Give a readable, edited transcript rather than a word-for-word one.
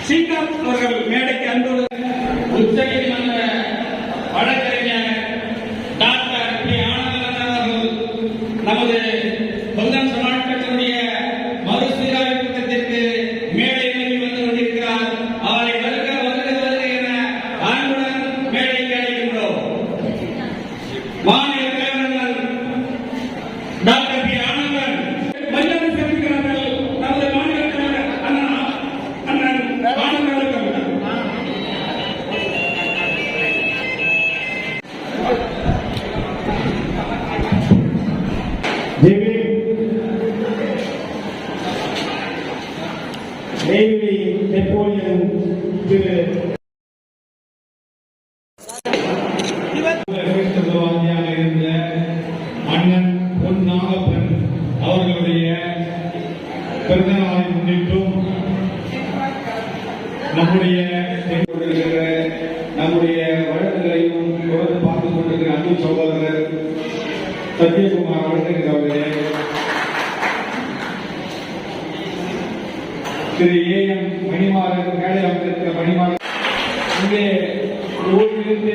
ஸ்ரீகாந்த் அவர்கள் மேடைக்கு அன்போடு உச்சநீதிமன்ற வழக்கறிஞர் டாக்டர் பி. ஆனந்தன் அவர்கள் நமது பகுஜன் சமாஜ் கட்சியினுடைய மறுசீராய்வு கூட்டத்திற்கு மேடை நோக்கி வந்து கொண்டிருக்கிறார். அவரை வருக வருக வருக என அன்புடன் மேடைக்கு அழைக்கின்றோம். மாநில தலைவர்கள் டாக்டர் பி. ஆனந்தன் மரியாதை செலுத்துகிறார்கள். நமது மாநில தலைவர் அண்ணன் ஆனந்தன் நெப்போலியன் திரு இருந்த அண்ணன் பொன் நாகப்பன் அவர்களுடைய பிறந்தநாளை முன்னிட்டும் நம்முடைய வழக்குகளையும் தொடர்ந்து பார்த்துக் கொண்டிருக்கிற அன்பு சகோதரர் சத்யகுமார் அவர்களே, திரு A.M. மணிமாறன் மேடை அமைந்திருக்கிற மணிமாறன், இங்கே ஊரிலிருந்து